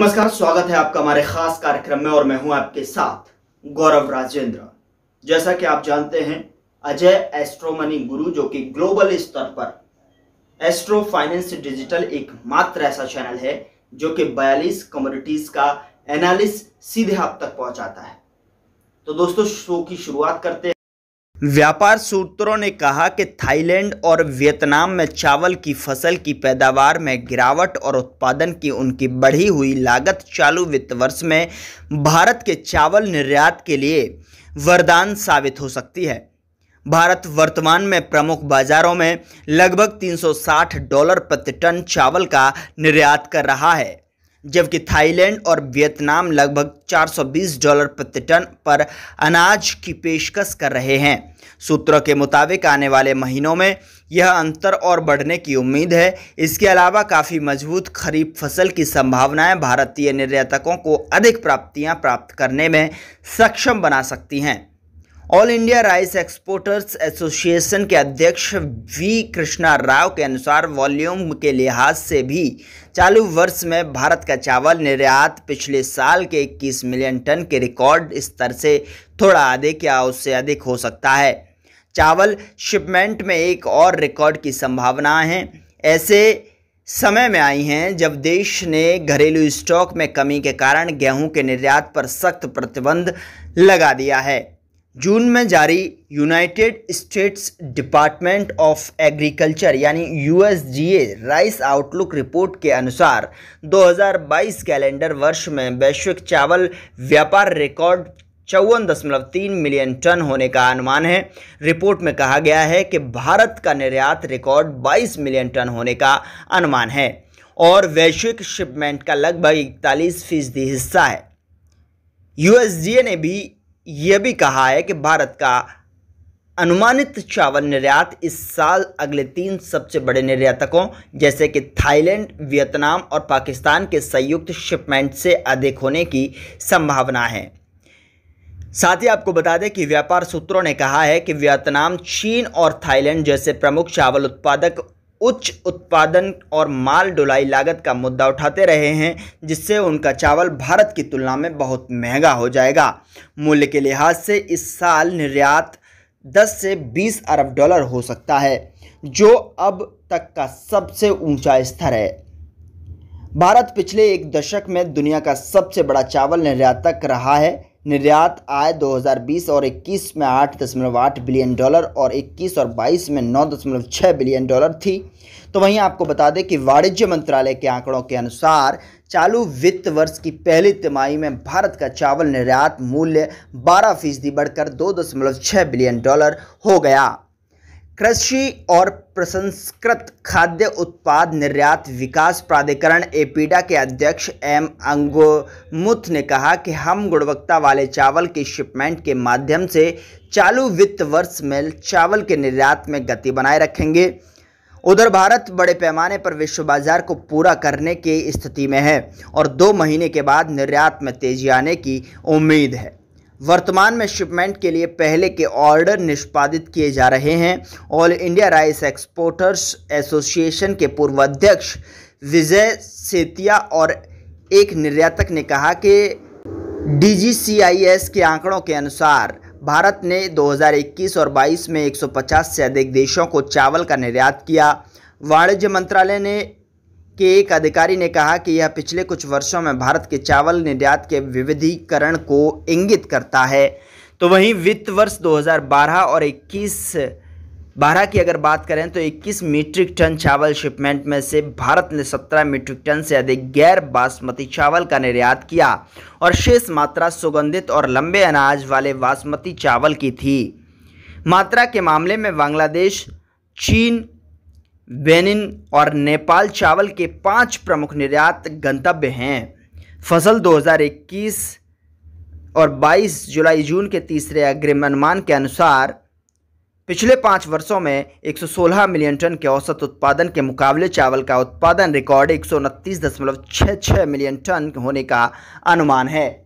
नमस्कार, स्वागत है आपका हमारे खास कार्यक्रम में और मैं हूं आपके साथ गौरव राजेंद्र। जैसा कि आप जानते हैं, अजय एस्ट्रो मनी गुरु जो कि ग्लोबल स्तर पर एस्ट्रो फाइनेंस डिजिटल एकमात्र ऐसा चैनल है जो कि 42 कमोडिटीज का एनालिसिस सीधे आप तक पहुंचाता है। तो दोस्तों, शो की शुरुआत करते हैं। व्यापार सूत्रों ने कहा कि थाईलैंड और वियतनाम में चावल की फसल की पैदावार में गिरावट और उत्पादन की उनकी बढ़ी हुई लागत चालू वित्त वर्ष में भारत के चावल निर्यात के लिए वरदान साबित हो सकती है। भारत वर्तमान में प्रमुख बाजारों में लगभग $360 प्रति टन चावल का निर्यात कर रहा है, जबकि थाईलैंड और वियतनाम लगभग $420 प्रति टन पर अनाज की पेशकश कर रहे हैं। सूत्रों के मुताबिक आने वाले महीनों में यह अंतर और बढ़ने की उम्मीद है। इसके अलावा काफ़ी मजबूत खरीफ फसल की संभावनाएं भारतीय निर्यातकों को अधिक प्राप्तियां प्राप्त करने में सक्षम बना सकती हैं। All India rice exporters association के अध्यक्ष वी कृष्णा राव के अनुसार वॉल्यूम के लिहाज से भी चालू वर्ष में भारत का चावल निर्यात पिछले साल के 21 मिलियन टन के रिकॉर्ड स्तर से थोड़ा अधिक या उससे अधिक हो सकता है। चावल शिपमेंट में एक और रिकॉर्ड की संभावनाएं हैं ऐसे समय में आई हैं जब देश ने घरेलू स्टॉक में कमी के कारण गेहूं के निर्यात पर सख्त प्रतिबंध लगा दिया है। जून में जारी United states department of agriculture यानी USDA राइस आउटलुक रिपोर्ट के अनुसार 2022 कैलेंडर वर्ष में वैश्विक चावल व्यापार रिकॉर्ड 54.3 मिलियन टन होने का अनुमान है। रिपोर्ट में कहा गया है कि भारत का निर्यात रिकॉर्ड 22 मिलियन टन होने का अनुमान है और वैश्विक शिपमेंट का लगभग 41% हिस्सा है। USDA ने भी यह भी कहा है कि भारत का अनुमानित चावल निर्यात इस साल अगले 3 सबसे बड़े निर्यातकों जैसे कि थाईलैंड, वियतनाम और पाकिस्तान के संयुक्त शिपमेंट से अधिक होने की संभावना है। साथ ही आपको बता दें कि व्यापार सूत्रों ने कहा है कि वियतनाम, चीन और थाईलैंड जैसे प्रमुख चावल उत्पादक उच्च उत्पादन और माल ढुलाई लागत का मुद्दा उठाते रहे हैं, जिससे उनका चावल भारत की तुलना में बहुत महंगा हो जाएगा। मूल्य के लिहाज से इस साल निर्यात 10 से 20 अरब डॉलर हो सकता है, जो अब तक का सबसे ऊंचा स्तर है। भारत पिछले एक दशक में दुनिया का सबसे बड़ा चावल निर्यातक रहा है। निर्यात आय 2020 और 21 में $8.8 बिलियन और 21 और 22 में $9.6 बिलियन थी। तो वहीं आपको बता दें कि वाणिज्य मंत्रालय के आंकड़ों के अनुसार चालू वित्त वर्ष की पहली तिमाही में भारत का चावल निर्यात मूल्य 12% बढ़कर $2.6 बिलियन हो गया। कृषि और प्रसंस्कृत खाद्य उत्पाद निर्यात विकास प्राधिकरण एपीडा के अध्यक्ष एम अंगमुथ ने कहा कि हम गुणवत्ता वाले चावल की शिपमेंट के माध्यम से चालू वित्त वर्ष में चावल के निर्यात में गति बनाए रखेंगे। उधर भारत बड़े पैमाने पर विश्व बाजार को पूरा करने की स्थिति में है और 2 महीने के बाद निर्यात में तेजी आने की उम्मीद है। वर्तमान में शिपमेंट के लिए पहले के ऑर्डर निष्पादित किए जा रहे हैं। All India rice exporters association के पूर्व अध्यक्ष विजय सेतिया और एक निर्यातक ने कहा कि DGCIS के आंकड़ों के अनुसार भारत ने 2021 और 22 में 150 से अधिक देशों को चावल का निर्यात किया। वाणिज्य मंत्रालय के एक अधिकारी ने कहा कि यह पिछले कुछ वर्षों में भारत के चावल निर्यात के विविधीकरण को इंगित करता है। तो वहीं वित्त वर्ष 2012 और 21 की अगर बात करें तो 21 मीट्रिक टन चावल शिपमेंट में से भारत ने 17 मीट्रिक टन से अधिक गैर बासमती चावल का निर्यात किया और शेष मात्रा सुगंधित और लंबे अनाज वाले बासमती चावल की थी। मात्रा के मामले में बांग्लादेश, चीन, बेनिन और नेपाल चावल के 5 प्रमुख निर्यात गंतव्य हैं। फसल 2021 और 22 जुलाई-जून के तीसरे अग्रिम अनुमान के अनुसार पिछले 5 वर्षों में 116 मिलियन टन के औसत उत्पादन के मुकाबले चावल का उत्पादन रिकॉर्ड 129.66 मिलियन टन होने का अनुमान है।